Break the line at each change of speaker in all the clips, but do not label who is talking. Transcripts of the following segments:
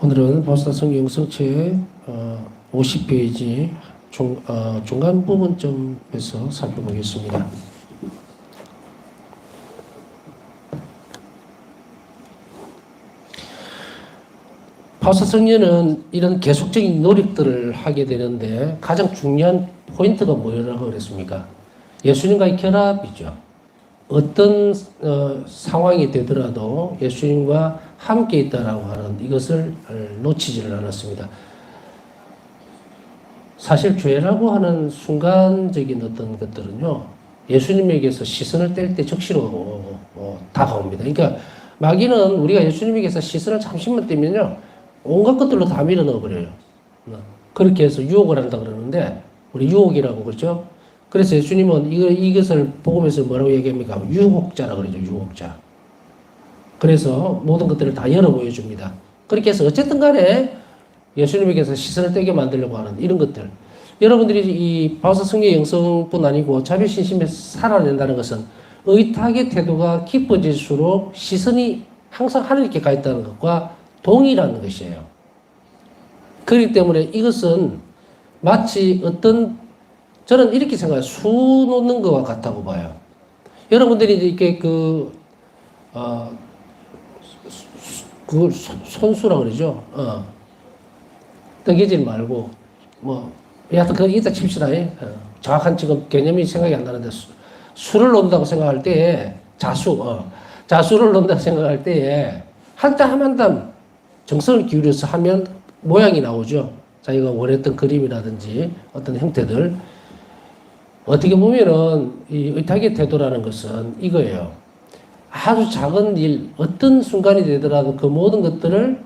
오늘은 보사성 영성체 50페이지 중간 부분점에서 살펴보겠습니다. 파사성녀는 이런 계속적인 노력들을 하게 되는데 가장 중요한 포인트가 뭐라고 그랬습니까? 예수님과의 결합이죠. 어떤 상황이 되더라도 예수님과 함께 있다라고 하는 이것을 놓치지를 않았습니다. 사실 죄라고 하는 순간적인 어떤 것들은요, 예수님에게서 시선을 뗄 때 적시로 다가옵니다. 그러니까 마귀는 우리가 예수님에게서 시선을 잠시만 떼면요, 온갖 것들로 다 밀어 넣어버려요. 그렇게 해서 유혹을 한다 그러는데, 우리 유혹이라고 그러죠. 그래서 예수님은 이것을 복음에서 뭐라고 얘기합니까? 유혹자라 그러죠, 유혹자. 그래서 모든 것들을 다 열어 보여줍니다. 그렇게 해서 어쨌든 간에 예수님에게서 시선을 떼게 만들려고 하는 이런 것들. 여러분들이 이 바오사 성령 영성뿐 아니고 자비신심에서 살아낸다는 것은 의탁의 태도가 깊어질수록 시선이 항상 하늘께 가 있다는 것과 동일한 것이에요. 그렇기 때문에 이것은 마치 저는 이렇게 생각해요. 수 놓는 것과 같다고 봐요. 여러분들이 이렇게 손수라 그러죠. 떠기질 말고, 여하튼 이따 칩시다. 정확한 지금 개념이 생각이 안 나는데, 수를 놓는다고 생각할 때에, 자수를 놓는다고 생각할 때에, 한 땀 한 땀 정성을 기울여서 하면 모양이 나오죠. 자기가 원했던 그림이라든지 어떤 형태들. 어떻게 보면은 이 의탁의 태도라는 것은 이거예요. 아주 작은 일, 어떤 순간이 되더라도 그 모든 것들을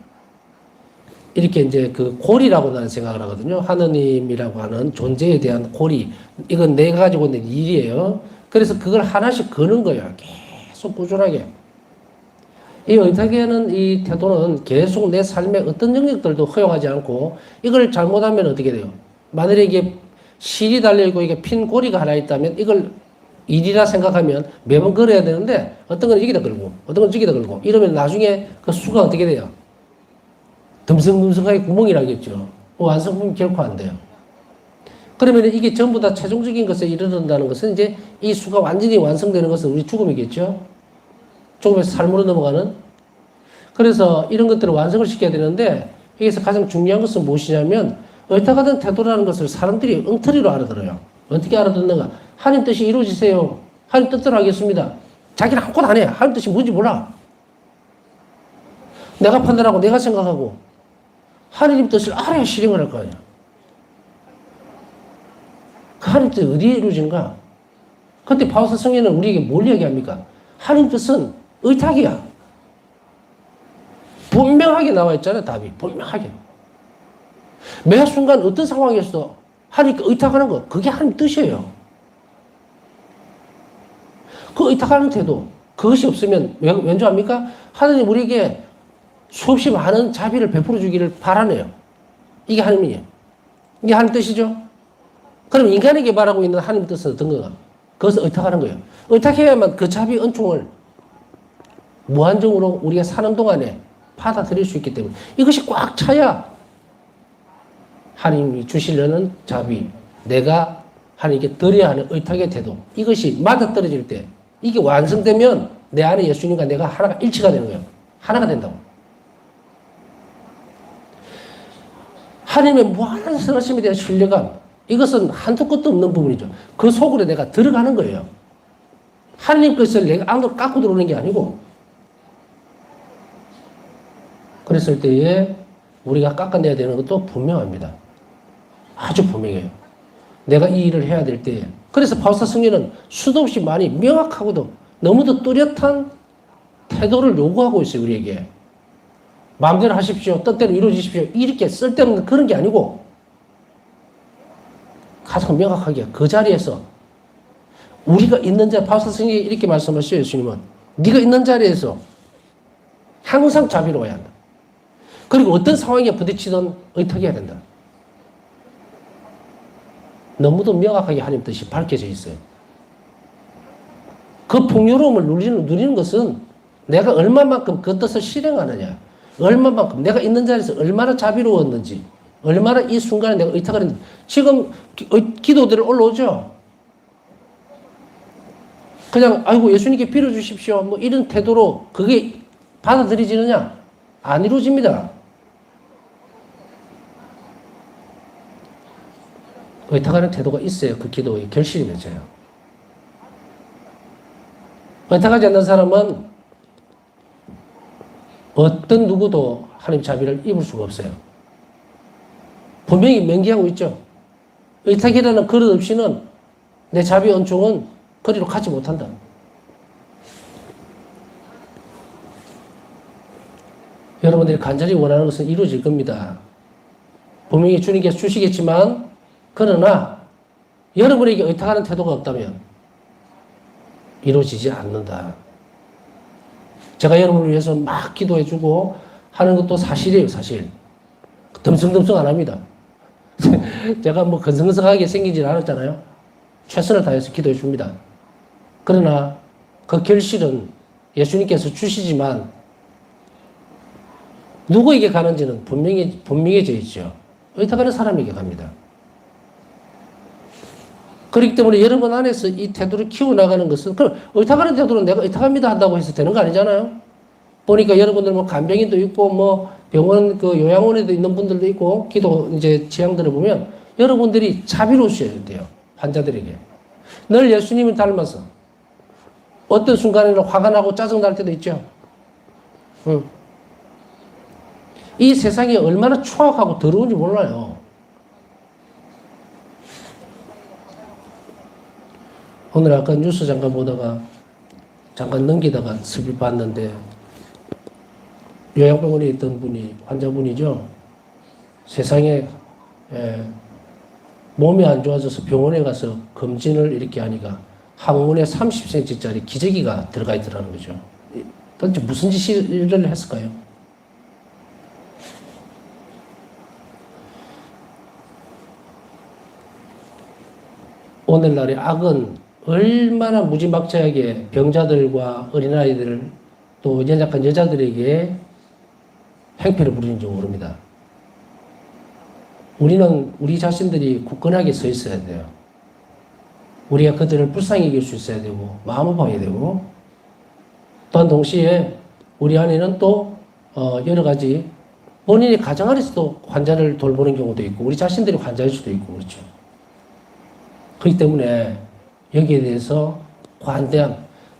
이렇게 이제 그 고리라고 나는 생각을 하거든요. 하느님이라고 하는 존재에 대한 고리. 이건 내가 가지고 있는 일이에요. 그래서 그걸 하나씩 거는 거예요. 계속 꾸준하게. 이 의탁에는 이 태도는 계속 내 삶의 어떤 영역들도 허용하지 않고 이걸 잘못하면 어떻게 돼요? 만일에 이게 실이 달려있고 이게 핀 고리가 하나 있다면 이걸 일이라 생각하면 매번 걸어야 되는데 어떤 건 여기다 걸고 어떤 건 저기다 걸고 이러면 나중에 그 수가 어떻게 돼요? 듬성듬성하게 구멍이 나겠죠. 완성품이 결코 안 돼요. 그러면 이게 전부 다 최종적인 것에 이르른다는 것은 이제 이 수가 완전히 완성되는 것은 우리 죽음이겠죠. 죽음에서 삶으로 넘어가는. 그래서 이런 것들을 완성을 시켜야 되는데 여기서 가장 중요한 것은 무엇이냐면 의탁하던 태도라는 것을 사람들이 엉터리로 알아들어요. 어떻게 알아듣는가? 하나님 뜻이 이루어지세요. 하나님 뜻대로 하겠습니다. 자기는 아무것도 안 해. 하나님 뜻이 뭔지 몰라. 내가 판단하고 내가 생각하고 하나님 뜻을 알아야 실행을 할 거 아니야. 그 하나님 뜻이 어디에 이루어지는가? 그때 바오사 성령은 우리에게 뭘 얘기합니까? 하나님 뜻은 의탁이야. 분명하게 나와 있잖아요. 답이. 분명하게. 매 순간 어떤 상황에서 하나님께 의탁하는 것, 그게 하나님 뜻이에요. 그 의탁하는 태도, 그것이 없으면 왠 줄 압니까? 하나님 우리에게 수없이 많은 자비를 베풀어 주기를 바라네요. 이게 하나님이에요. 이게 하나님 뜻이죠? 그럼 인간에게 바라고 있는 하나님 뜻은 어떤 거가? 그것을 의탁하는 거예요. 의탁해야만 그 자비 은총을 무한정으로 우리가 사는 동안에 받아들일 수 있기 때문에 이것이 꽉 차야 하나님이 주시려는 자비, 내가 하나님께 드려야 하는 의탁의 태도, 이것이 맞아떨어질 때 이게 완성되면 내 안에 예수님과 내가 하나가 일치가 되는 거예요. 하나가 된다고. 하나님의 무한한 선하심에 대한 신뢰감, 이것은 한도 끝도 없는 부분이죠. 그 속으로 내가 들어가는 거예요. 하나님 것을 내가 안으로 깎고 들어오는 게 아니고, 그랬을 때에 우리가 깎아내야 되는 것도 분명합니다. 아주 분명해요. 내가 이 일을 해야 될 때에. 그래서 바오사 성령은 수도 없이 많이 명확하고도 너무도 뚜렷한 태도를 요구하고 있어요, 우리에게. 마음대로 하십시오. 뜻대로 이루어지십시오. 이렇게 쓸데없는 그런 게 아니고, 가장 명확하게 그 자리에서 우리가 있는 자리, 바오사 성령이 이렇게 말씀하셔요, 예수님은. 네가 있는 자리에서 항상 자비로워야 한다. 그리고 어떤 상황에 부딪히든 의탁해야 된다. 너무도 명확하게 하나님 뜻이 밝혀져 있어요. 그 풍요로움을 누리는 것은 내가 얼마만큼 그 뜻을 실행하느냐. 얼마만큼 내가 있는 자리에서 얼마나 자비로웠는지, 얼마나 이 순간에 내가 의탁을 했는지. 지금 기도들을 올라오죠. 그냥 아이고 예수님께 빌어주십시오 뭐 이런 태도로 그게 받아들여지느냐? 안 이루어집니다. 의탁하는 태도가 있어야 그 기도의 결실이 맺어요. 의탁하지 않는 사람은 어떤 누구도 하나님 자비를 입을 수가 없어요. 분명히 명기하고 있죠. 의탁이라는 그릇 없이는 내 자비 은총은 거리로 가지 못한다. 여러분들이 간절히 원하는 것은 이루어질 겁니다. 분명히 주님께서 주시겠지만 그러나 여러분에게 의탁하는 태도가 없다면 이루어지지 않는다. 제가 여러분을 위해서 막 기도해주고 하는 것도 사실이에요, 사실. 덤성덤성 안 합니다. 제가 뭐 건성성하게 생기질 않았잖아요. 최선을 다해서 기도해 줍니다. 그러나 그 결실은 예수님께서 주시지만 누구에게 가는지는 분명해져 있죠. 의탁하는 사람에게 갑니다. 그렇기 때문에 여러분 안에서 이 태도를 키워나가는 것은, 그럼 의탁하는 태도는 내가 의탁합니다 한다고 해서 되는 거 아니잖아요. 보니까 여러분들 뭐 간병인도 있고 뭐 병원 그 요양원에도 있는 분들도 있고 기도 이제 지향들을 보면 여러분들이 자비로우셔야 돼요. 환자들에게. 늘 예수님을 닮아서 어떤 순간에는 화가 나고 짜증 날 때도 있죠. 이 세상이 얼마나 추악하고 더러운지 몰라요. 오늘 아까 뉴스 잠깐 보다가 잠깐 넘기다가 슬피 봤는데 요양병원에 있던 분이 환자분이죠. 세상에 몸이 안 좋아져서 병원에 가서 검진을 이렇게 하니까 항문에 30cm짜리 기저귀가 들어가 있더라는 거죠. 도대체 무슨 짓을 했을까요? 오늘날의 악은 얼마나 무지막지하게 병자들과 어린아이들 또 연약한 여자들에게 행패를 부리는지 모릅니다. 우리는 우리 자신들이 굳건하게 서 있어야 돼요. 우리가 그들을 불쌍히 여길 수 있어야 되고 마음 아파야 되고 또한 동시에 우리 안에는 또 여러 가지 본인이 가정 안에서도 환자를 돌보는 경우도 있고 우리 자신들이 환자일 수도 있고 그렇죠. 그렇기 때문에 여기에 대해서 관대함.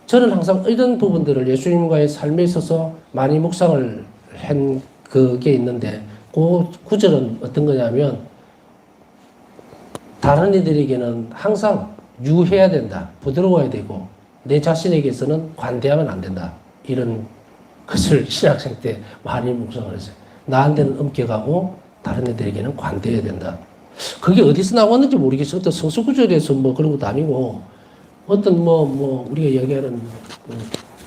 저는 항상 이런 부분들을 예수님과의 삶에 있어서 많이 묵상을 한 그게 있는데 그 구절은 어떤 거냐면 다른 이들에게는 항상 유해야 된다. 부드러워야 되고 내 자신에게서는 관대하면 안 된다. 이런 것을 신학생 때 많이 묵상을 했어요. 나한테는 엄격하고 다른 이들에게는 관대해야 된다. 그게 어디서 나왔는지 모르겠어요. 어떤 성수구절에서 뭐 그런 것도 아니고, 어떤 우리가 얘기하는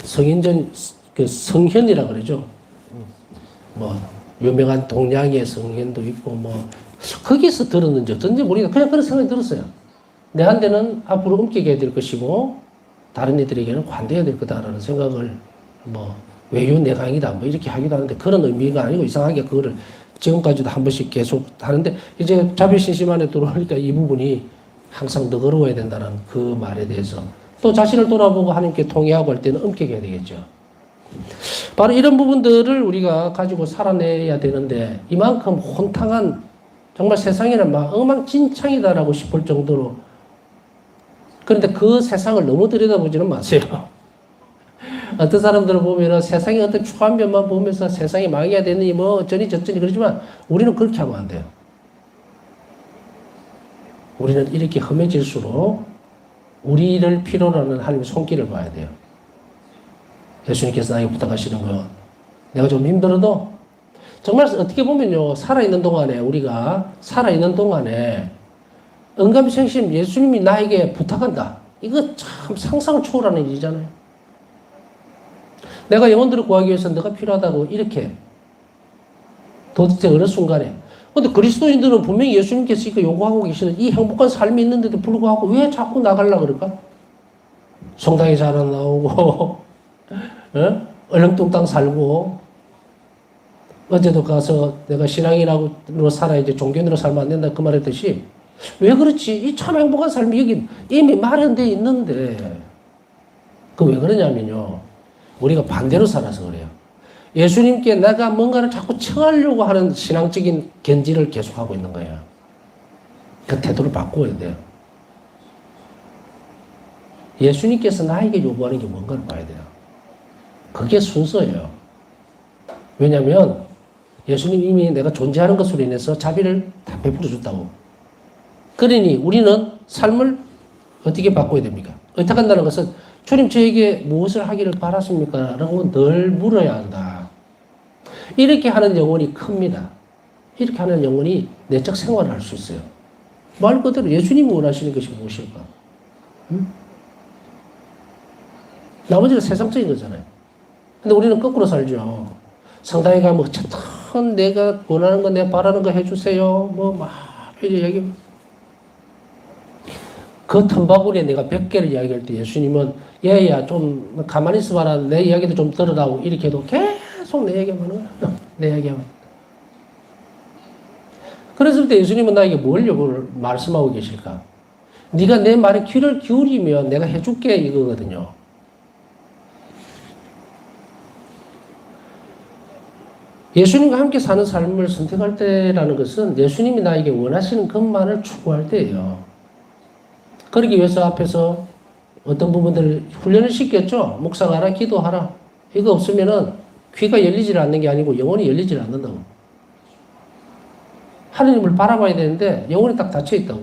성인전, 그 성현이라 그러죠. 유명한 동양의 성현도 있고, 거기서 들었는지 어떤지 모르겠어요. 그냥 그런 생각이 들었어요. 내한테는 앞으로 엄격해야 될 것이고, 다른 이들에게는 관대해야 될 거다라는 생각을, 외유 내강이다, 이렇게 하기도 하는데, 그런 의미가 아니고 이상하게 그거를 지금까지도 한 번씩 계속 하는데 이제 자비신심안에 들어오니까 이 부분이 항상 너그러워야 된다는 그 말에 대해서 또 자신을 돌아보고 하나님께 통회하고 할 때는 엄격해야 되겠죠. 바로 이런 부분들을 우리가 가지고 살아내야 되는데 이만큼 혼탕한 정말 세상에는 막 엉망진창이다라고 싶을 정도로 그런데 그 세상을 너무 들여다보지는 마세요. 어떤 사람들을 보면은 세상의 어떤 추한 면만 보면서 세상이 망해야 되니 어쩌니 저쩌니 그러지만 우리는 그렇게 하면 안 돼요. 우리는 이렇게 험해질수록 우리를 필요로 하는 하나님의 손길을 봐야 돼요. 예수님께서 나에게 부탁하시는 거 내가 좀 힘들어도 정말 어떻게 보면요 살아있는 동안에 우리가 살아있는 동안에 언감생심 예수님이 나에게 부탁한다. 이거 참 상상을 초월하는 일이잖아요. 내가 영혼들을 구하기 위해서 너가 필요하다고 이렇게 도대체 어느 순간에 근데 그리스도인들은 분명히 예수님께서 이거 요구하고 계시는 이 행복한 삶이 있는데도 불구하고 왜 자꾸 나가려고 그럴까? 성당에 잘 안 나오고 얼렁뚱땅 살고 어제도 가서 내가 신앙인으로 살아야지 종교인으로 살면 안 된다 그 말했듯이 왜 그렇지? 이 참 행복한 삶이 여기 이미 마련되어 있는데 그 왜 그러냐면요. 우리가 반대로 살아서 그래요. 예수님께 내가 뭔가를 자꾸 청하려고 하는 신앙적인 견지를 계속하고 있는 거예요. 그 태도를 바꿔야 돼요. 예수님께서 나에게 요구하는 게 뭔가를 봐야 돼요. 그게 순서예요. 왜냐하면 예수님 이미 내가 존재하는 것으로 인해서 자비를 다 베풀어 줬다고. 그러니 우리는 삶을 어떻게 바꿔야 됩니까? 어떻게 한다는 것은 주님 저에게 무엇을 하기를 바라십니까? 라고 늘 물어야 한다. 이렇게 하는 영혼이 큽니다. 이렇게 하는 영혼이 내적 생활을 할 수 있어요. 말 그대로 예수님이 원하시는 것이 무엇일까? 응? 나머지는 세상적인 거잖아요. 근데 우리는 거꾸로 살죠. 성당에 가면 어쨌든 내가 원하는 거, 내가 바라는 거 해주세요. 막 이렇게 얘기. 그 텀바구리에 내가 100개를 이야기할 때 예수님은 얘야 좀 가만히 있어봐라. 내 이야기도 좀 들으라고 이렇게 해도 계속 내 얘기만 하는 거야. 내 얘기만. 그랬을 때 예수님은 나에게 뭘 말씀하고 계실까? 네가 내 말에 귀를 기울이면 내가 해줄게 이거거든요. 예수님과 함께 사는 삶을 선택할 때라는 것은 예수님이 나에게 원하시는 것만을 추구할 때예요. 그러기 위해서 앞에서 어떤 부분들을 훈련을 시켰죠. 묵상하라, 기도하라. 이거 없으면은 귀가 열리질 않는 게 아니고 영혼이 열리질 않는다고. 하느님을 바라봐야 되는데 영혼이 딱 닫혀 있다고.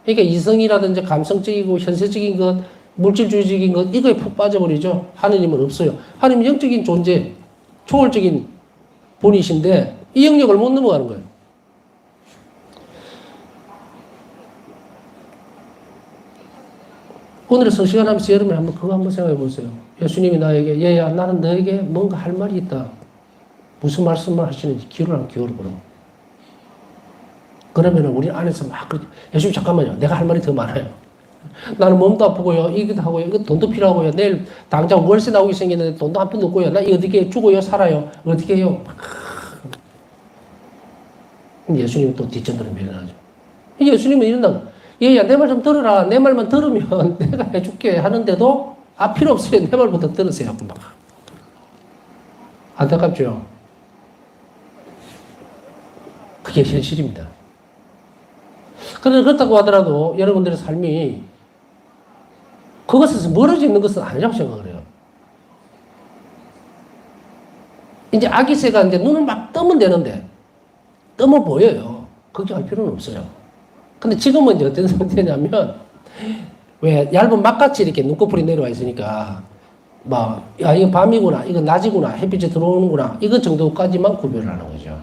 그러니까 이성이라든지 감성적이고 현세적인 것, 물질주의적인 것 이거에 푹 빠져버리죠. 하느님은 없어요. 하느님은 영적인 존재, 초월적인 분이신데 이 영역을 못 넘어가는 거예요. 오늘의 성시간 하면서 여러분이 한번 그거 한번 생각해 보세요. 예수님이 나에게 얘야 나는 너에게 뭔가 할 말이 있다. 무슨 말씀을 하시는지 귀를 한번 기울여보라. 그러면 우리 안에서 막 예수님 잠깐만요. 내가 할 말이 더 많아요. 나는 몸도 아프고요. 이것도 하고요. 이거 돈도 필요하고요. 내일 당장 월세 나오게 생기는데 돈도 한 푼도 없고요. 나 이거 어떻게 죽어요? 살아요? 어떻게 해요? 예수님은 또 뒷전으로 밀어나죠. 예수님은 이런다고. 얘야 내 말 좀 들어라. 내 말만 들으면 내가 해줄게 하는데도 필요 없어요. 내 말부터 들으세요. 막. 안타깝죠? 그게 현실입니다. 그런데 그렇다고 하더라도 여러분들의 삶이 그것에서 멀어져 있는 것은 아니라고 생각을 해요. 이제 아기새가 이제 눈을 막 뜨면 되는데 뜨면 보여요. 걱정할 필요는 없어요. 근데 지금은 이제 어떤 상태냐면 왜 얇은 막같이 이렇게 눈꺼풀이 내려와 있으니까 막 야 이거 밤이구나, 이거 낮이구나, 햇빛이 들어오는구나 이거 정도까지만 구별을 하는 거죠.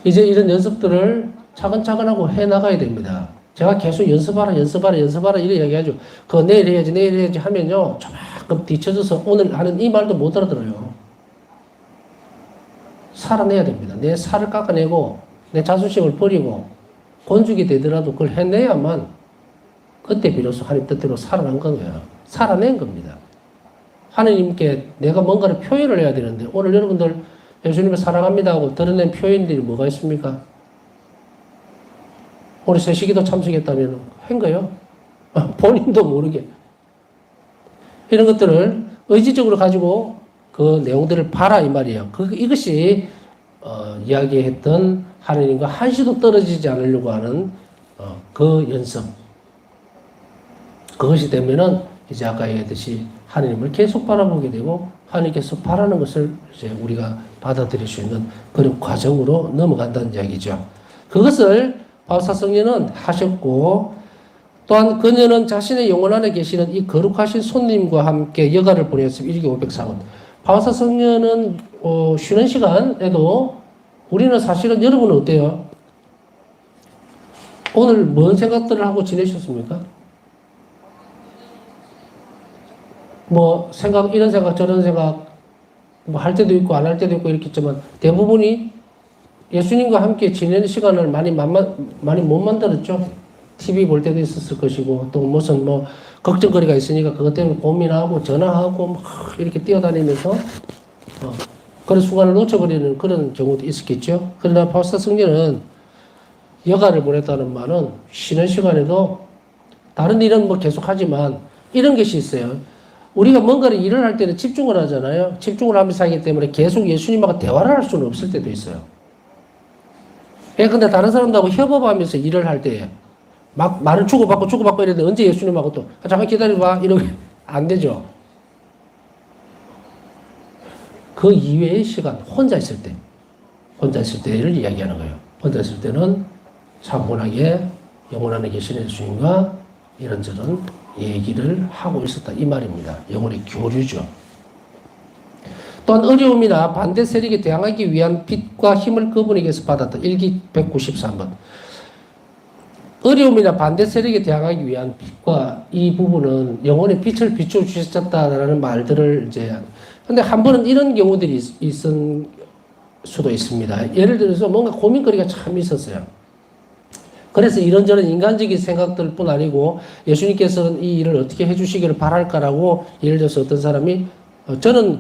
이제 이런 연습들을 차근차근 하고 해 나가야 됩니다. 제가 계속 연습하라 이래 이야기하죠. 그거 내일 해야지 하면요 조금 뒤쳐져서 오늘 하는 이 말도 못 알아들어요. 살아내야 됩니다. 내 살을 깎아내고 내 자존심을 버리고 곤죽이 되더라도 그걸 해내야만 그때 비로소 하나님 뜻대로 살아난 거예요. 살아낸 겁니다. 하나님께 내가 뭔가를 표현을 해야 되는데 오늘 여러분들 예수님을 사랑합니다 하고 드러낸 표현들이 뭐가 있습니까? 오늘 새시기도 참석했다면 한 거예요. 본인도 모르게. 이런 것들을 의지적으로 가지고 그 내용들을 봐라 이 말이에요. 이것이 이야기했던 하느님과 한시도 떨어지지 않으려고 하는 그 연습. 그것이 되면은 이제 아까 얘기했듯이 하느님을 계속 바라보게 되고 하느님께서 바라는 것을 이제 우리가 받아들일 수 있는 그런 과정으로 넘어간다는 이야기죠. 그것을 바울사 성령은 하셨고 또한 그녀는 자신의 영혼 안에 계시는 이 거룩하신 손님과 함께 여가를 보냈습니다. 1기 504원. 바울사 성령은 쉬는 시간에도 우리는 사실은 여러분은 어때요? 오늘 뭔 생각들을 하고 지내셨습니까? 뭐 이런 생각 저런 생각 뭐 할 때도 있고 안 할 때도 있고 이렇게 있지만 대부분이 예수님과 함께 지내는 시간을 많이 못 만들었죠. TV 볼 때도 있었을 것이고 또 무슨 걱정거리가 있으니까 그것 때문에 고민하고 전화하고 막 이렇게 뛰어다니면서 그런 순간을 놓쳐버리는 그런 경우도 있었겠죠. 그러나 파우스타 성녀는 여가를 보냈다는 말은 쉬는 시간에도 다른 일은 뭐 계속하지만 이런 것이 있어요. 우리가 뭔가를 일을 할 때는 집중을 하잖아요. 집중을 하면서 하기 때문에 계속 예수님하고 대화를 할 수는 없을 때도 있어요. 근데 다른 사람들하고 협업하면서 일을 할 때 막 말을 주고받고 이랬는데 언제 예수님하고 또 잠깐 기다려봐 이러면 안 되죠. 그 이외의 시간 혼자 있을 때를 이야기하는 거예요. 혼자 있을 때는 차분하게 영혼 안에 계신 예수님과 이런저런 얘기를 하고 있었다 이 말입니다. 영혼의 교류죠. 또한 어려움이나 반대 세력에 대항하기 위한 빛과 힘을 그분에게서 받았다. 1기 193번. 어려움이나 반대 세력에 대항하기 위한 빛과 이 부분은 영혼의 빛을 비춰 주셨다라는 말들을 이제 근데 한 번은 이런 경우들이 있을 수도 있습니다. 예를 들어서 뭔가 고민거리가 참 있었어요. 그래서 이런저런 인간적인 생각들 뿐 아니고 예수님께서는 이 일을 어떻게 해주시기를 바랄까라고 예를 들어서 어떤 사람이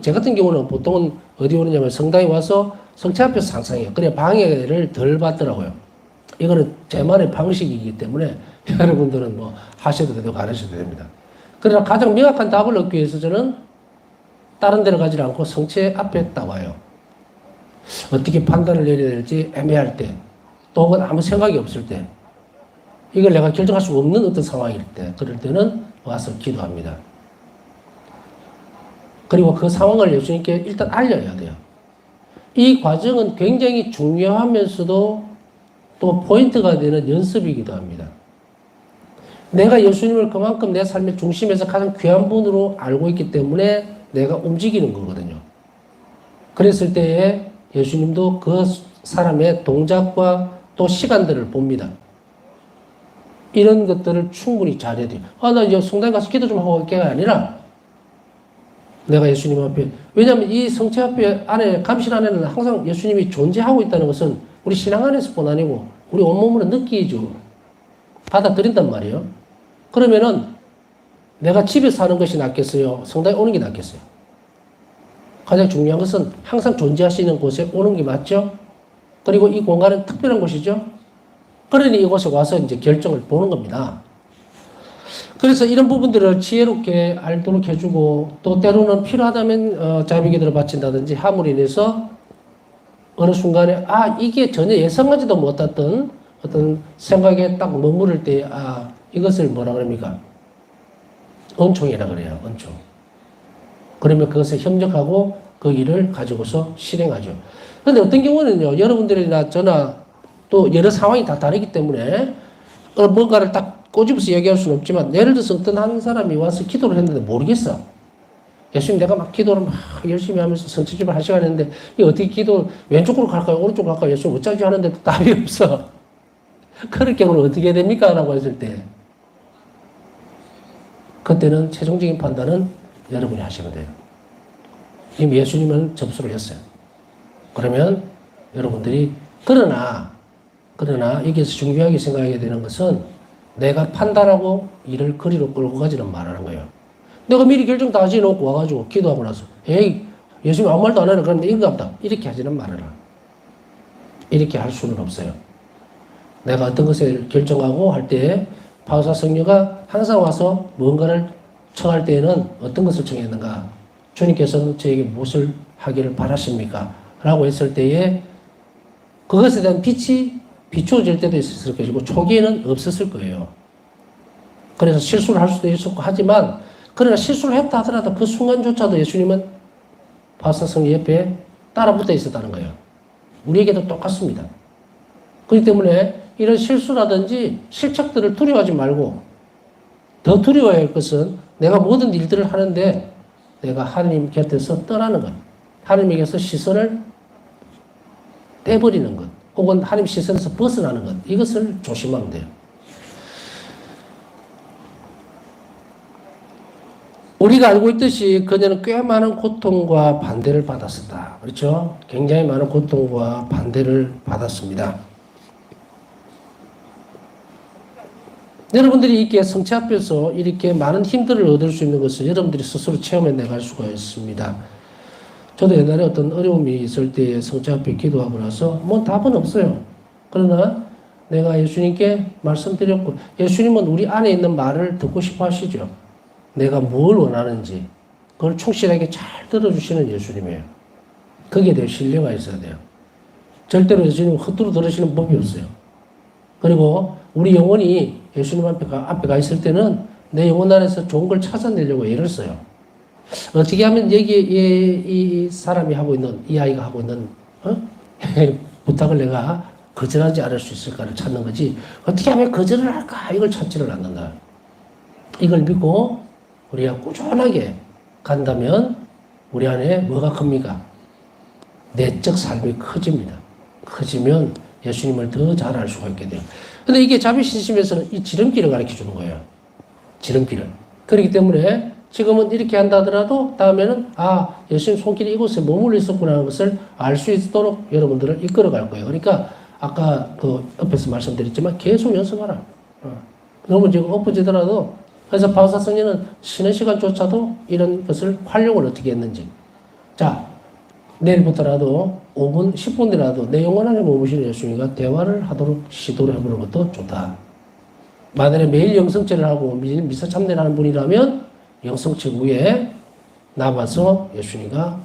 제 같은 경우는 보통은 어디 오느냐면 성당에 와서 성체 앞에서 상상해요. 그래 방해를 덜 받더라고요. 이거는 제만의 방식이기 때문에 여러분들은 뭐 하셔도 되고 안 하셔도 됩니다. 그러나 가장 명확한 답을 얻기 위해서 저는 다른 데로 가지 않고 성체 앞에 딱 와요. 어떻게 판단을 내려야 될지 애매할 때, 또 혹은 아무 생각이 없을 때, 이걸 내가 결정할 수 없는 어떤 상황일 때, 그럴 때는 와서 기도합니다. 그리고 그 상황을 예수님께 일단 알려야 돼요. 이 과정은 굉장히 중요하면서도 또 포인트가 되는 연습이기도 합니다. 내가 예수님을 그만큼 내 삶의 중심에서 가장 귀한 분으로 알고 있기 때문에 내가 움직이는 거거든요. 그랬을 때에 예수님도 그 사람의 동작과 또 시간들을 봅니다. 이런 것들을 충분히 잘해야 돼요. 나 이제 성당에 가서 기도 좀 하고 올게가 아니라 내가 예수님 앞에, 왜냐하면 이 성체 앞에 안에, 감실 안에는 항상 예수님이 존재하고 있다는 것은 우리 신앙 안에서 뿐 아니고 우리 온몸으로 느끼죠. 받아들인단 말이에요. 그러면은 내가 집에 사는 것이 낫겠어요? 성당에 오는 게 낫겠어요? 가장 중요한 것은 항상 존재하시는 곳에 오는 게 맞죠? 그리고 이 공간은 특별한 곳이죠? 그러니 이곳에 와서 이제 결정을 보는 겁니다. 그래서 이런 부분들을 지혜롭게 알도록 해주고 또 때로는 필요하다면 자비기도를 바친다든지 함으로 인해서 어느 순간에 이게 전혀 예상하지도 못했던 어떤 생각에 딱 머무를 때 이것을 뭐라 그럽니까? 은총이라 그래요. 은총. 그러면 그것에 협력하고 그 일을 가지고서 실행하죠. 그런데 어떤 경우는요. 여러분들이나 저나 또 여러 상황이 다 다르기 때문에 뭔가를 딱 꼬집어서 얘기할 수는 없지만 예를 들어서 어떤 한 사람이 와서 기도를 했는데 모르겠어. 예수님 내가 막 기도를 막 열심히 하면서 성취집을 한 시간 했는데 이 어떻게 기도 왼쪽으로 갈까요? 오른쪽으로 갈까요? 예수님 어쩌지 하는데 답이 없어. 그럴 경우는 어떻게 해야 됩니까? 라고 했을 때 그때는 최종적인 판단은 여러분이 하시면 돼요. 이미 예수님은 접수를 했어요. 그러면 여러분들이 그러나 여기서 중요하게 생각해야 되는 것은 내가 판단하고 일을 거리로 끌고 가지는 말하는 거예요. 내가 미리 결정 다 해놓고 와가지고 기도하고 나서 예수님 아무 말도 안 하네 그런데 이건가 보다 이렇게 하지는 말아라. 이렇게 할 수는 없어요. 내가 어떤 것을 결정하고 할 때 파우사 성녀가 항상 와서 뭔가를 청할 때에는 어떤 것을 청했는가? 주님께서는 저에게 무엇을 하기를 바라십니까? 라고 했을 때에 그것에 대한 빛이 비추어질 때도 있었을 것이고 초기에는 없었을 거예요. 그래서 실수를 할 수도 있었고 하지만 그러나 실수를 했다 하더라도 그 순간조차도 예수님은 파우사 성녀 옆에 따라 붙어 있었다는 거예요. 우리에게도 똑같습니다. 그렇기 때문에 이런 실수라든지 실책들을 두려워하지 말고 더 두려워해야 할 것은 내가 모든 일들을 하는데 내가 하나님 곁에서 떠나는 것, 하나님에게서 시선을 떼버리는 것, 혹은 하나님 시선에서 벗어나는 것, 이것을 조심하면 돼요. 우리가 알고 있듯이 그녀는 꽤 많은 고통과 반대를 받았었다. 그렇죠? 굉장히 많은 고통과 반대를 받았습니다. 여러분들이 이렇게 성체 앞에서 이렇게 많은 힘들을 얻을 수 있는 것을 여러분들이 스스로 체험해 나갈 수가 있습니다. 저도 옛날에 어떤 어려움이 있을 때 성자 앞에 기도하고 나서 뭐 답은 없어요. 그러나 내가 예수님께 말씀드렸고, 예수님은 우리 안에 있는 말을 듣고 싶어 하시죠. 내가 뭘 원하는지 그걸 충실하게 잘 들어주시는 예수님이에요. 거기에 대해 신뢰가 있어야 돼요. 절대로 예수님 헛두루 들으시는 법이 없어요. 그리고 우리 영혼이 예수님 앞에 가 있을 때는 내 영혼 안에서 좋은 걸 찾아내려고 애를 써요. 어떻게 하면 이 사람이 하고 있는, 이 아이가 하고 있는 부탁을 내가 거절하지 않을 수 있을까를 찾는 거지, 어떻게 하면 거절을 할까 이걸 찾지를 않는다. 이걸 믿고 우리가 꾸준하게 간다면 우리 안에 뭐가 큽니까? 내적 삶이 커집니다. 커지면 예수님을 더 잘 알 수가 있게 돼요. 근데 이게 자비신심에서는 이 지름길을 가르쳐 주는 거예요. 지름길을. 그렇기 때문에 지금은 이렇게 한다 하더라도 다음에는 예수님 손길이 이곳에 머물러 있었구나 하는 것을 알 수 있도록 여러분들을 이끌어 갈 거예요. 그러니까 아까 그 옆에서 말씀드렸지만 계속 연습하라. 너무 지금 엎어지더라도, 그래서 바오사 성령은 쉬는 시간조차도 이런 것을 활용을 어떻게 했는지. 자, 내일부터라도 5분, 10분이라도 내 영혼 안에 머무시는 예수님과 대화를 하도록 시도를 해보는 것도 좋다. 만약에 매일 영성체를 하고 미사 참배를 하는 분이라면 영성체 위에 남아서 예수님과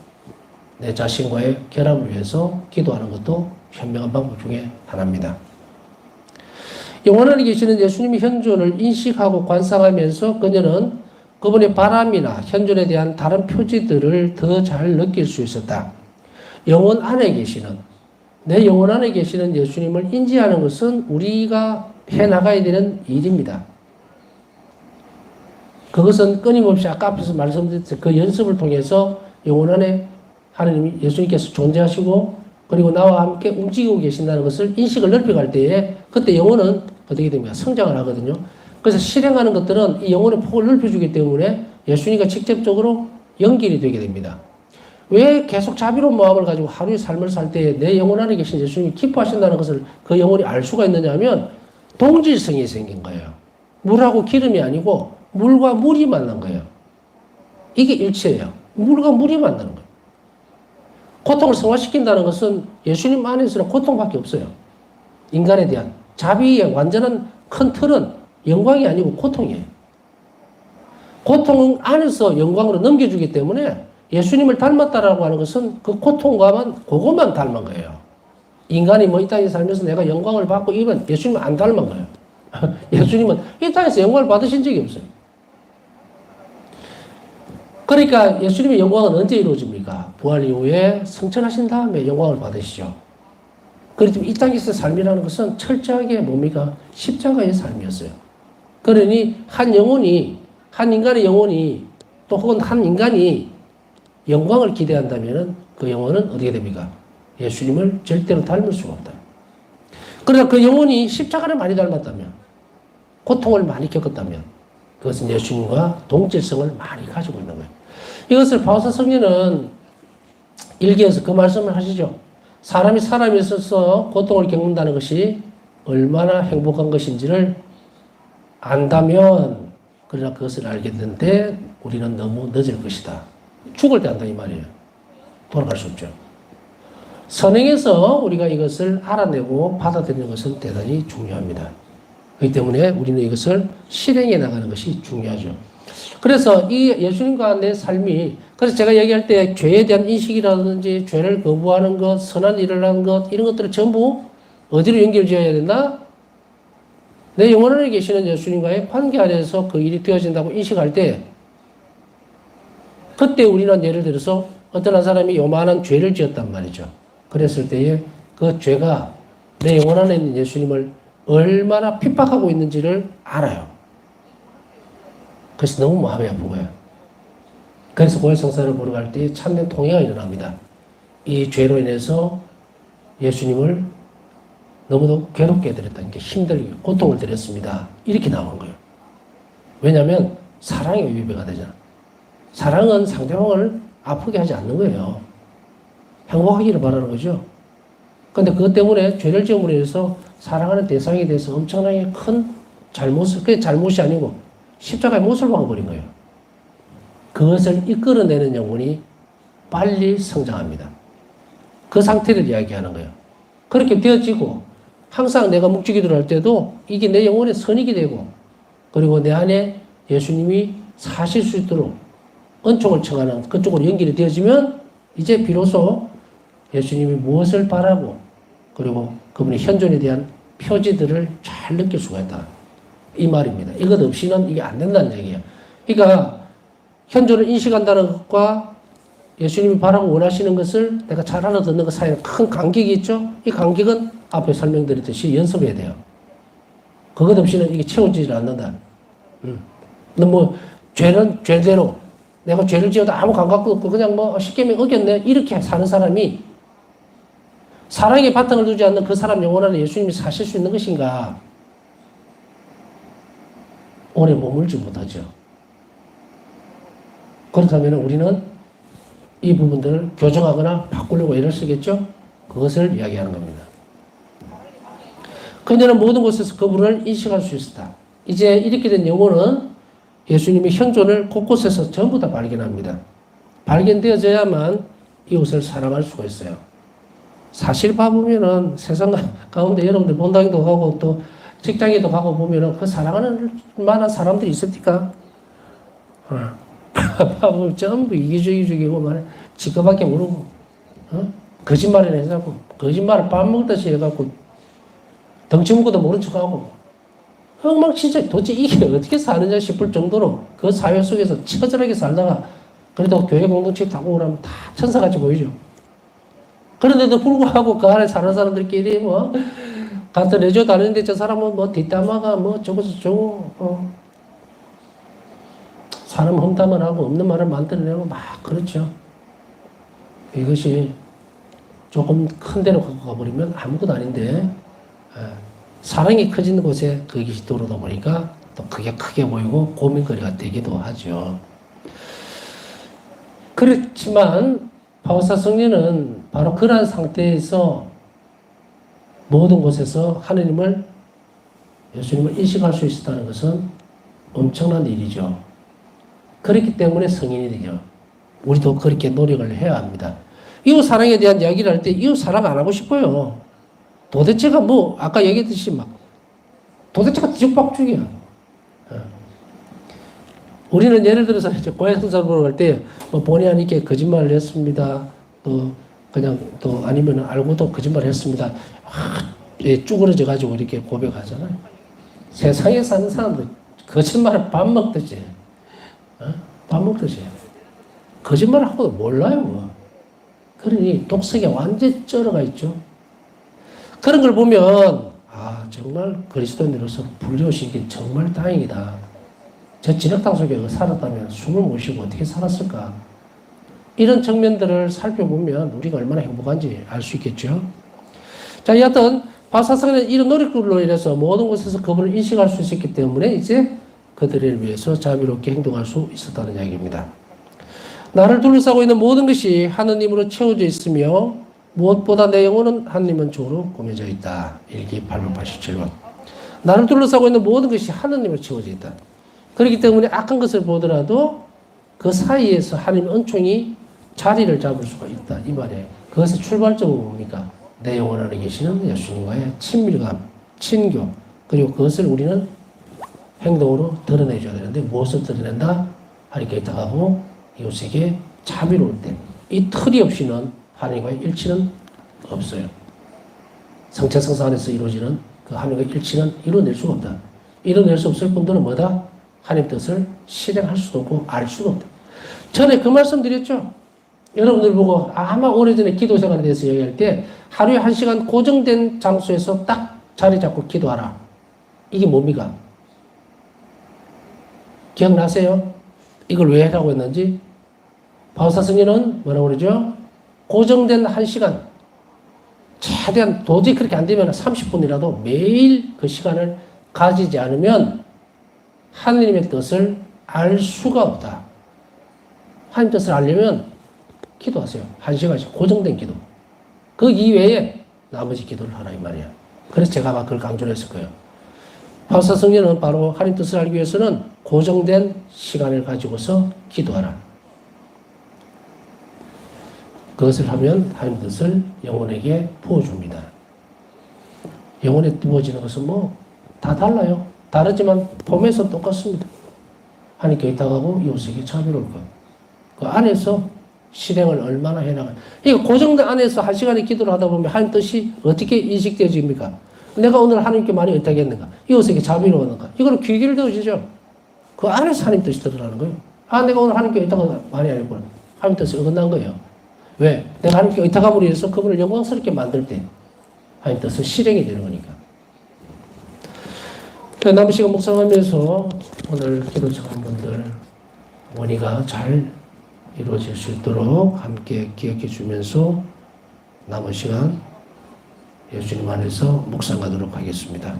내 자신과의 결합을 위해서 기도하는 것도 현명한 방법 중에 하나입니다. 영혼 안에 계시는 예수님의 현존을 인식하고 관상하면서 그녀는 그분의 바람이나 현존에 대한 다른 표지들을 더 잘 느낄 수 있었다. 영혼 안에 계시는, 내 영혼 안에 계시는 예수님을 인지하는 것은 우리가 해나가야 되는 일입니다. 그것은 끊임없이 아까 앞에서 말씀드렸듯이 그 연습을 통해서 영혼 안에 하나님이, 예수님께서 존재하시고 그리고 나와 함께 움직이고 계신다는 것을 인식을 넓혀갈 때에 그때 영혼은 어떻게 됩니까? 성장을 하거든요. 그래서 실행하는 것들은 이 영혼의 폭을 넓혀주기 때문에 예수님과 직접적으로 연결이 되게 됩니다. 왜 계속 자비로운 마음을 가지고 하루의 삶을 살 때 내 영혼 안에 계신 예수님이 기뻐하신다는 것을 그 영혼이 알 수가 있느냐 하면 동질성이 생긴 거예요. 물하고 기름이 아니고 물과 물이 만난 거예요. 이게 일체예요. 물과 물이 만나는 거예요. 고통을 승화시킨다는 것은 예수님 안에서는 고통밖에 없어요. 인간에 대한 자비의 완전한 큰 틀은 영광이 아니고 고통이에요. 고통 안에서 영광으로 넘겨주기 때문에 예수님을 닮았다라고 하는 것은 그 고통과만, 그것만 닮은 거예요. 인간이 이 땅에 살면서 내가 영광을 받고 이러면 예수님은 안 닮은 거예요. 예수님은 이 땅에서 영광을 받으신 적이 없어요. 그러니까 예수님의 영광은 언제 이루어집니까? 부활 이후에 성천하신 다음에 영광을 받으시죠. 그렇기 때문에 이 땅에서 삶이라는 것은 철저하게 뭡니까? 십자가의 삶이었어요. 그러니 한 인간의 영혼이 또 혹은 한 인간이 영광을 기대한다면 그 영혼은 어떻게 됩니까? 예수님을 절대로 닮을 수가 없다. 그러나 그 영혼이 십자가를 많이 닮았다면, 고통을 많이 겪었다면 그것은 예수님과 동질성을 많이 가지고 있는 거예요. 이것을 바오사 성령은 일기에서 그 말씀을 하시죠. 사람이 사람에 있어서 고통을 겪는다는 것이 얼마나 행복한 것인지를 안다면, 그러나 그것을 알겠는데 우리는 너무 늦을 것이다. 죽을 때 안다 이 말이에요. 돌아갈 수 없죠. 선행해서 우리가 이것을 알아내고 받아들이는 것은 대단히 중요합니다. 그렇기 때문에 우리는 이것을 실행해 나가는 것이 중요하죠. 그래서 이 예수님과 내 삶이, 그래서 제가 얘기할 때 죄에 대한 인식이라든지 죄를 거부하는 것, 선한 일을 하는 것, 이런 것들을 전부 어디로 연결 지어야 된다? 내 영혼 안에 계시는 예수님과의 관계 안에서 그 일이 되어진다고 인식할 때, 그때 우리는 예를 들어서 어떤 한 사람이 요만한 죄를 지었단 말이죠. 그랬을 때에 그 죄가 내 영혼 안에 있는 예수님을 얼마나 핍박하고 있는지를 알아요. 그래서 너무 마음이 아픈 거예요. 그래서 고해성사를 보러 갈 때 참된 통회가 일어납니다. 이 죄로 인해서 예수님을 너무도 괴롭게 해드렸다는 게, 힘들게 고통을 드렸습니다. 이렇게 나오는 거예요. 왜냐하면 사랑의 위배가 되잖아. 사랑은 상대방을 아프게 하지 않는 거예요. 행복하기를 바라는 거죠. 그런데 그것 때문에 죄를 지음으로 인해서 사랑하는 대상에 대해서 엄청나게 큰 잘못을, 그게 잘못이 아니고 십자가의 못을 박아버린 거예요. 그것을 이끌어내는 영혼이 빨리 성장합니다. 그 상태를 이야기하는 거예요. 그렇게 되어지고 항상 내가 묵주기도를 할 때도 이게 내 영혼의 선익이 되고 그리고 내 안에 예수님이 사실 수 있도록 은총을 청하는 그쪽으로 연결이 되어지면 이제 비로소 예수님이 무엇을 바라고 그리고 그분의 현존에 대한 표지들을 잘 느낄 수가 있다. 이 말입니다. 이것 없이는 이게 안 된다는 얘기예요. 그러니까 현존을 인식한다는 것과 예수님이 바라고 원하시는 것을 내가 잘 알아듣는 것 사이에 큰 간격이 있죠. 이 간격은 앞에 설명드렸듯이 연습해야 돼요. 그것 없이는 이게 채워지지 않는다. 근데 뭐 죄는 죄대로 내가 죄를 지어도 아무 감각도 없고 그냥 뭐 십계명 어겼네 이렇게 사는 사람이 사랑의 바탕을 두지 않는 그 사람 영혼 안에 예수님이 사실 수 있는 것인가? 오래 머물지 못하죠. 그렇다면 우리는 이 부분들을 교정하거나 바꾸려고 애를 쓰겠죠? 그것을 이야기하는 겁니다. 그녀는 모든 곳에서 그분을 인식할 수 있었다. 이제 이렇게 된 영혼은 예수님의 현존을 곳곳에서 전부 다 발견합니다. 발견되어져야만 이웃을 사랑할 수가 있어요. 사실 봐보면은 세상 가운데 여러분들 본당에도 가고 또 직장에도 가고 보면은 그 사랑하는 만한 사람들이 있습니까? 봐보면 전부 이기적이고 말해 지그밖에 모르고 거짓말을 해자고 거짓말을 밥 먹듯이 해갖고 덩치 먹고도 모른 척하고 엉망진짜 도대체 이게 어떻게 사느냐 싶을 정도로 그 사회 속에서 처절하게 살다가 그래도 교회 공동체 타고 오라면 다 천사같이 보이죠. 그런데도 불구하고 그 안에 사는 사람들끼리 뭐 같은 레저 다니는데 저 사람은 뭐 뒷담화가 뭐 저거 사람 험담을 하고 없는 말을 만들어내고 막 그렇죠. 이것이 조금 큰 데로 갖고 가버리면 아무것도 아닌데 사랑이 커지는 곳에 그것이 들어오다 보니까 또 그게 크게 보이고 고민거리가 되기도 하죠. 그렇지만 바오사 성녀는 바로 그러한 상태에서 모든 곳에서 하느님을 예수님을 인식할 수 있었다는 것은 엄청난 일이죠. 그렇기 때문에 성인이 되죠. 우리도 그렇게 노력을 해야 합니다. 이웃 사랑에 대한 이야기를 할 때 이웃 사랑 안 하고 싶어요. 도대체가 뭐 아까 얘기했듯이 막 도대체가 뒤죽박죽이야. 우리는 예를 들어서 고해 성사를 보러 갈 때 뭐 본의 아니게 거짓말을 했습니다. 또 그냥 또 아니면 알고도 거짓말을 했습니다. 쭈그러져 가지고 이렇게 고백하잖아요. 세상에 사는 사람들 거짓말을 밥 먹듯이 밥 먹듯이 거짓말을 하고도 몰라요. 뭐. 그러니 독석에 완전히 쩔어가 있죠. 그런 걸 보면 정말 그리스도인으로서 불려오신 게 정말 다행이다. 저 진흙탕 속에 살았다면 숨을 못 쉬고 어떻게 살았을까? 이런 측면들을 살펴보면 우리가 얼마나 행복한지 알 수 있겠죠. 자, 여하튼 바사성은 이런 노력들로 인해서 모든 곳에서 그분을 인식할 수 있었기 때문에 이제 그들을 위해서 자비롭게 행동할 수 있었다는 이야기입니다. 나를 둘러싸고 있는 모든 것이 하느님으로 채워져 있으며 무엇보다 내 영혼은 하느님은 주로 꾸며져 있다. 일기 887번. 나를 둘러싸고 있는 모든 것이 하느님으로 채워져 있다. 그렇기 때문에 악한 것을 보더라도 그 사이에서 하나님의 은총이 자리를 잡을 수가 있다. 이 말이에요. 그것의 출발점은 뭡니까? 내 영혼 안에 계시는 예수님과의 친밀감, 친교. 그리고 그것을 우리는 행동으로 드러내줘야 되는데 무엇을 드러낸다? 하니까 이따가고 이웃에게 자비로울 때 이 틀이 없이는 하나님과의 일치는 없어요. 성체성사 안에서 이루어지는 그 하나님과의 일치는 이루어낼 수가 없다. 이루어낼 수 없을 뿐더러 뭐다? 하나님 뜻을 실행할 수도 없고 알 수도 없다. 전에 그 말씀 드렸죠. 여러분들 보고 아마 오래전에 기도 생활에 대해서 얘기할 때 하루에 1시간 고정된 장소에서 딱 자리 잡고 기도하라. 이게 뭡니까? 기억나세요? 이걸 왜 하라고 했는지? 바오사 성녀는 뭐라고 그러죠? 고정된 1시간. 최대한 도저히 그렇게 안 되면 30분이라도 매일 그 시간을 가지지 않으면 하느님의 뜻을 알 수가 없다. 하나님 뜻을 알려면 기도하세요. 1시간씩 고정된 기도. 그 이외에 나머지 기도를 하라 이 말이야. 그래서 제가 아마 그걸 강조를 했을 거예요. 바오사 성녀는 바로 하나님 뜻을 알기 위해서는 고정된 시간을 가지고서 기도하라. 그것을 하면 하나님 뜻을 영혼에게 부어줍니다. 영혼에 부어지는 것은 뭐 다 달라요. 다르지만 폼에서 똑같습니다. 하나님께 의탁하고 이웃에게 자비로울 것. 그 안에서 실행을 얼마나 해나가요. 이거 고정된 안에서 한 시간에 기도를 하다 보면 하나님 뜻이 어떻게 인식되어집니까? 내가 오늘 하나님께 많이 의탁했는가? 이웃에게 자비로웠는가? 이거는 귀결되어지죠. 그 안에서 하나님 뜻이 드러나는 거예요. 아, 내가 오늘 하나님께 의탁을 많이 안 했구나. 하나님 뜻이 어긋난 거예요. 왜? 내가 하나님께 의탁함으로 인해서 그분을 영광스럽게 만들 때 하나님 뜻은 실행이 되는 거니까. 남은 시간 묵상하면서 오늘 기도 청한 분들 원의가 잘 이루어질 수 있도록 함께 기억해 주면서 남은 시간 예수님 안에서 묵상하도록 하겠습니다.